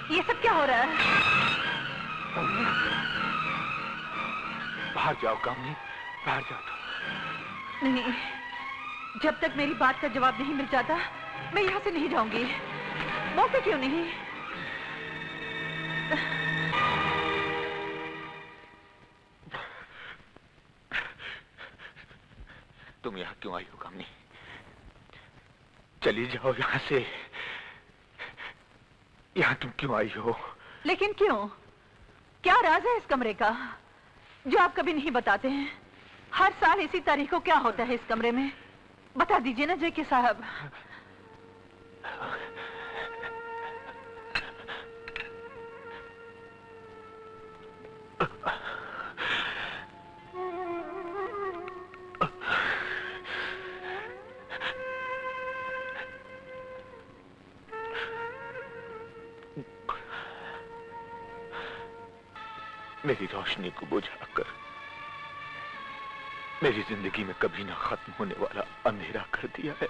ये सब क्या हो रहा है? बाहर जाओ कामनी, बाहर जाओ तो। नहीं, जब तक मेरी बात का जवाब नहीं मिल जाता मैं यहाँ से नहीं जाऊंगी। मौके क्यों नहीं? तुम यहाँ क्यों आई हो कामनी? चली जाओ यहाँ से। यहाँ तुम क्यों आई हो? लेकिन क्यों? क्या राज है इस कमरे का जो आप कभी नहीं बताते हैं? हर साल इसी तारीख को क्या होता है इस कमरे में? बता दीजिए ना जेके साहब। मेरी रोशनी को बुझाकर मेरी जिंदगी में कभी ना खत्म होने वाला अंधेरा कर दिया है।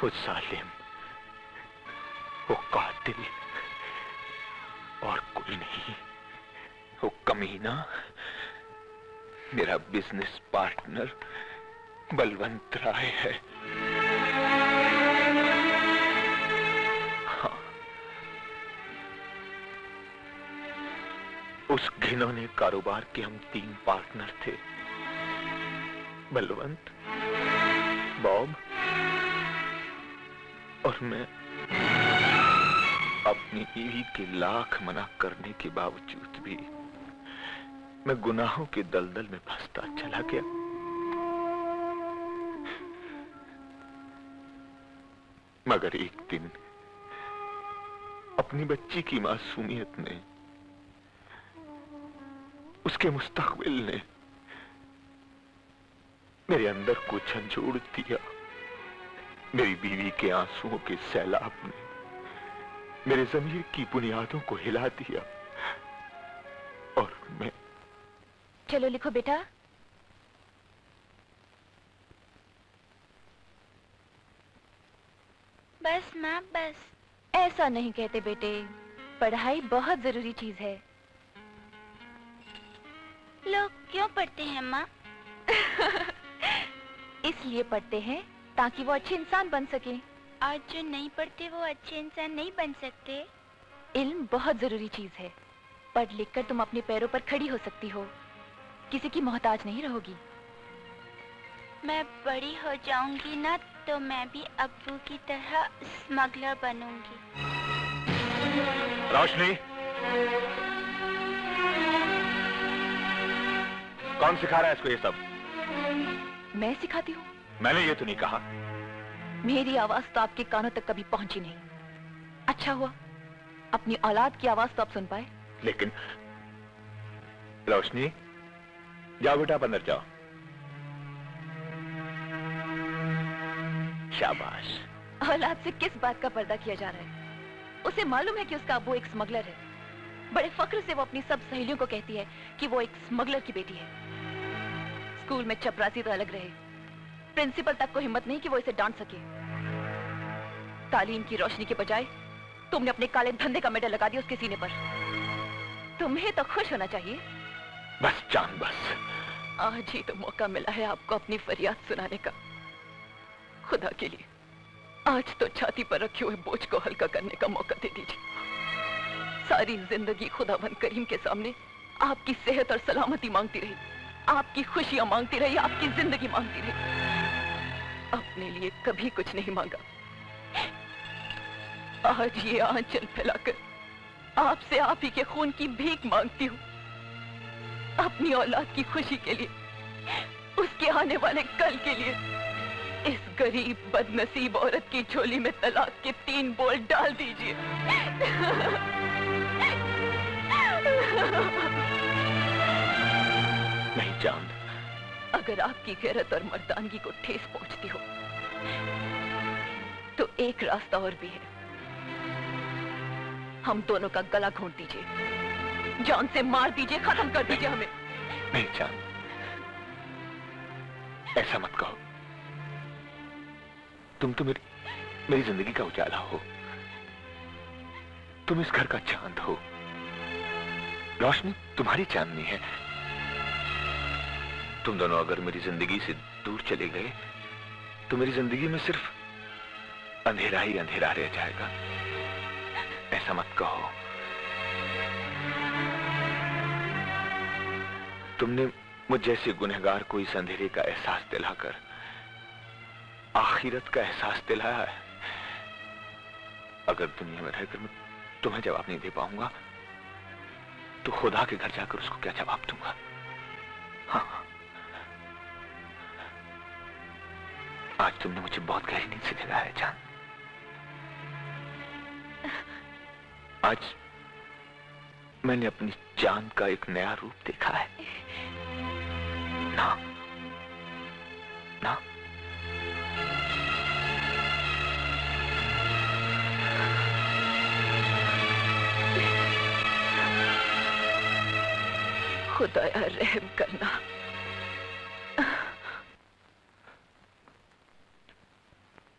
वो जालिम, वो कातिल और कोई नहीं, वो कमीना मेरा बिजनेस पार्टनर बलवंत राय है। हाँ, उस घिनौने कारोबार के हम 3 पार्टनर थे, बलवंत, बॉब और मैं। अपनी बीवी के लाख मना करने के बावजूद भी मैं गुनाहों के दलदल में फंसता चला गया। मगर एक दिन अपनी बच्ची की मासूमियत ने, उसके मुस्तकबिल ने मेरे अंदर को झंझोड़ दिया। मेरी बीवी के आंसुओं के सैलाब ने मेरे ज़मीर की बुनियादों को हिला दिया और मैं। चलो लिखो बेटा। बस माँ बस। ऐसा नहीं कहते बेटे, पढ़ाई बहुत जरूरी चीज है। लोग क्यों पढ़ते हैं माँ? इसलिए पढ़ते हैं ताकि वो अच्छे इंसान बन सके। और जो नहीं पढ़ते वो अच्छे इंसान नहीं बन सकते। इल्म बहुत जरूरी चीज है। पढ़ लिख कर तुम अपने पैरों पर खड़ी हो सकती हो, किसी की मोहताज नहीं रहोगी। मैं बड़ी हो जाऊंगी ना तो मैं भी अब्बू की तरह स्मगलर बनूंगी। रोशनी, कौन सिखा रहा है इसको ये सब? मैं सिखाती हूँ। मैंने ये तो नहीं कहा। मेरी आवाज तो आपके कानों तक कभी पहुंची नहीं। अच्छा हुआ अपनी औलाद की आवाज तो आप सुन पाए। लेकिन रोशनी, जाओ बेटा, आप अंदर जाओ। शाबाश। औलाद से किस बात का पर्दा किया जा रहा है? उसे मालूम है कि उसका अब्बू एक स्मगलर है। बड़े फख्र से वो अपनी सब सहेलियों को कहती है कि वो एक स्मगलर की बेटी है। स्कूल में चपरासी तो अलग रहे, प्रिंसिपल तक को हिम्मत नहीं कि वो इसे डांट सके। तालीम की रोशनी के बजाय तुमने अपने काले धंधे का मेडल लगा दिया उसके सीने पर। तुम्हें तो खुश होना चाहिए। बस जान बस। आज ही तो मौका मिला है आपको अपनी फरियाद सुनाने का। खुदा के लिए आज तो छाती पर रखे हुए बोझ को हल्का करने का मौका दे दीजिए। सारी जिंदगी खुदावंद करीम के सामने आपकी सेहत और सलामती मांगती रही, आपकी खुशियां मांगती रही, आपकी जिंदगी मांगती रही। अपने लिए कभी कुछ नहीं मांगा। आज ये आंचल फैलाकर आपसे आप ही के खून की भीख मांगती हूँ। अपनी औलाद की खुशी के लिए, उसके आने वाले कल के लिए। इस गरीब बदनसीब औरत की झोली में तलाक के 3 बोल डाल दीजिए। नहीं चांद, अगर आपकी गैरत और मर्दानगी को ठेस पहुंचती हो एक रास्ता और भी है। हम दोनों का गला घोंट दीजिए, जान से मार दीजिए, खत्म कर दीजिए हमें। नहीं जान, ऐसा मत कहो। तुम तो मेरी जिंदगी का उजाला हो, तुम इस घर का चांद हो। रोशनी तुम्हारी चांदनी है। तुम दोनों अगर मेरी जिंदगी से दूर चले गए तो मेरी जिंदगी में सिर्फ अंधेरा ही अंधेरा रह जाएगा। ऐसा मत कहो। तुमने मुझ जैसे गुनहगार को इस अंधेरे का एहसास दिलाकर आखिरत का एहसास दिलाया है। अगर दुनिया में रहकर मैं तुम्हें जवाब नहीं दे पाऊंगा तो खुदा के घर जाकर उसको क्या जवाब दूंगा? हाँ, आज तुमने मुझे बहुत गहरी नींद से जगाया है जान। आज मैंने अपनी जान का एक नया रूप देखा है। ना ना खुदाया रहम करना।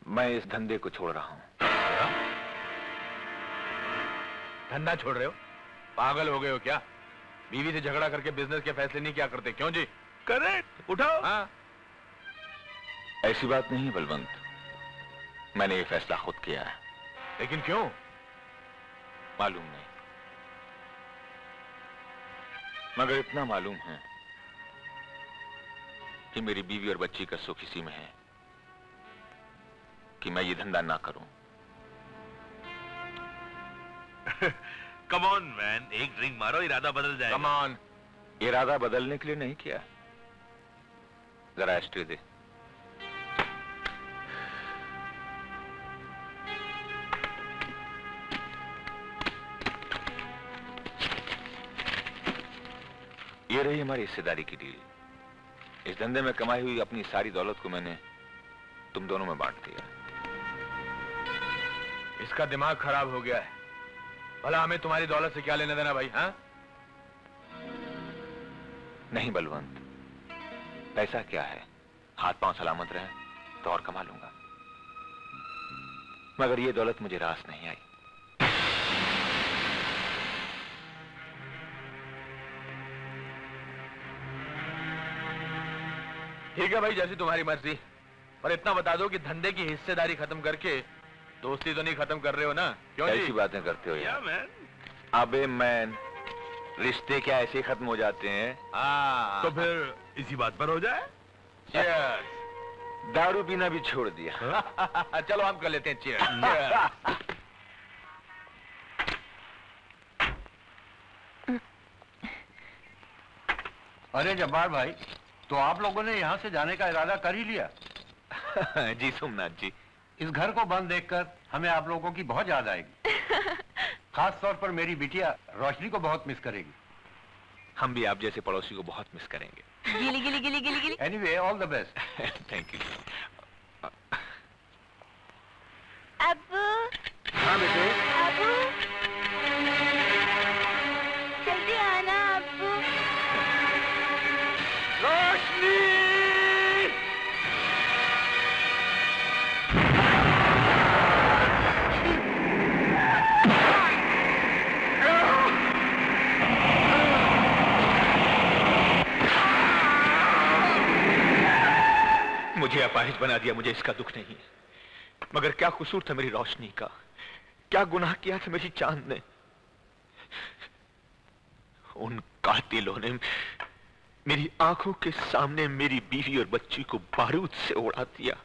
मैं इस धंधे को छोड़ रहा हूं। धंधा छोड़ रहे हो? पागल हो गए हो क्या? बीवी से झगड़ा करके बिजनेस के फैसले नहीं क्या करते? क्यों जी? करेक्ट, उठाओ। हाँ। ऐसी बात नहीं बलवंत, मैंने ये फैसला खुद किया है। लेकिन क्यों? मालूम नहीं, मगर इतना मालूम है कि मेरी बीवी और बच्ची का सुख इसी में है कि मैं ये धंधा ना करूं। कम ऑन मैन, एक ड्रिंक मारो, इरादा बदल जाएगा। Come on. इरादा बदलने के लिए नहीं किया। जरा एस्ट्रे दे। ये रही हमारी हिस्सेदारी की डील। इस धंधे में कमाई हुई अपनी सारी दौलत को मैंने तुम दोनों में बांट दिया। इसका दिमाग खराब हो गया है। भला हमें तुम्हारी दौलत से क्या लेना देना भाई? हाँ? नहीं बलवंत, पैसा क्या है, हाथ पांव सलामत रहे तो और कमा लूंगा। मगर ये दौलत मुझे रास नहीं आई। ठीक है भाई, जैसी तुम्हारी मर्जी। पर इतना बता दो कि धंधे की हिस्सेदारी खत्म करके दोस्ती तो नहीं खत्म कर रहे हो ना? क्यों जी? ऐसी बातें करते हो यार। मैन, अबे मैन, रिश्ते क्या ऐसे ही खत्म हो जाते हैं? हाँ। तो फिर इसी बात पर हो जाए। Cheers। दारू पीना भी छोड़ दिया। चलो हम कर लेते हैं cheers। अरे जब्बार भाई, तो आप लोगों ने यहाँ से जाने का इरादा कर ही लिया? जी सोमनाथ जी, इस घर को बंद देखकर हमें आप लोगों की बहुत याद आएगी। खास तौर पर मेरी बिटिया रोशनी को बहुत मिस करेगी। हम भी आप जैसे पड़ोसी को बहुत मिस करेंगे। गिली गिली गिली गिली गिली। Anyway, all the best. Thank you. अब्बू, हाँ बेटे। अब्बू, जल्दी आना अब्बू। रोशनी! मुझे अपाहिज बना दिया, मुझे इसका दुख नहीं, मगर क्या कसूर था मेरी रोशनी का? क्या गुनाह किया था मेरी चांद ने? उन कातिलों ने मेरी आंखों के सामने मेरी बीवी और बच्ची को बारूद से उड़ा दिया।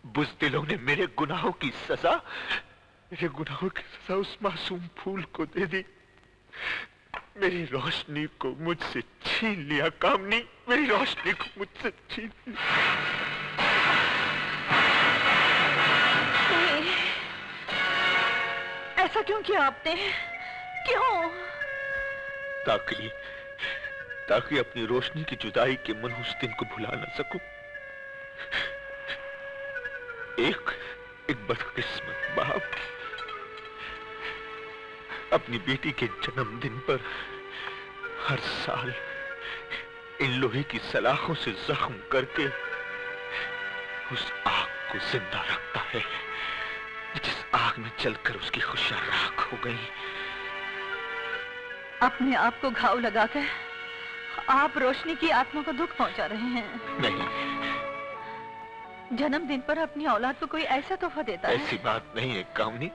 बुज़दिलों ने मेरे गुनाहों की सजा उस मासूम फूल को दे दी। मेरी रोशनी को मुझसे छीन लिया कामनी, मेरी रोशनी को मुझसे छीन लिया। ऐसा क्यों किया आपने? क्यों? ताकि अपनी रोशनी की जुदाई के मनहूस दिन को भुला न सकूं। एक बदकिस्मत बाप अपनी बेटी के जन्मदिन पर हर साल इन लोहे की सलाखों से जख्म करके उस आग को जिंदा रखता है, जिस आग में जलकर उसकी खुशियां राख हो गई। अपने आप को घाव लगाकर आप रोशनी की आत्मा को दुख पहुंचा रहे हैं। नहीं, जन्मदिन पर अपनी औलाद को कोई ऐसा तोहफा देता है? ऐसी बात नहीं है कामनी।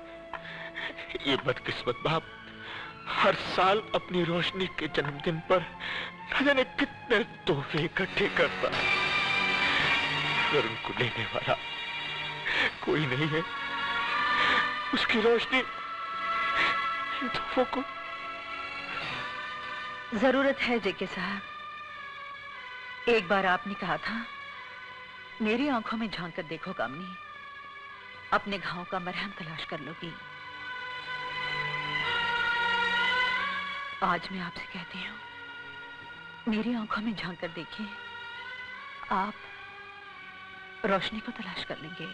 ये बदकिस्मत बाप हर साल अपनी रोशनी के जन्मदिन पर न जाने कितने तोहफे इकट्ठे करता है, अगर उनको लेने वाला कोई नहीं है, उसकी रोशनी इन तोहफों को। जरूरत है जेके साहब। एक बार आपने कहा था, मेरी आंखों में झांक कर देखो कामनी, अपने घाव का मरहम तलाश कर लोगी। आज मैं आपसे कहती हूँ, मेरी आंखों में झांक कर देखिए, आप रोशनी को तलाश कर लेंगे।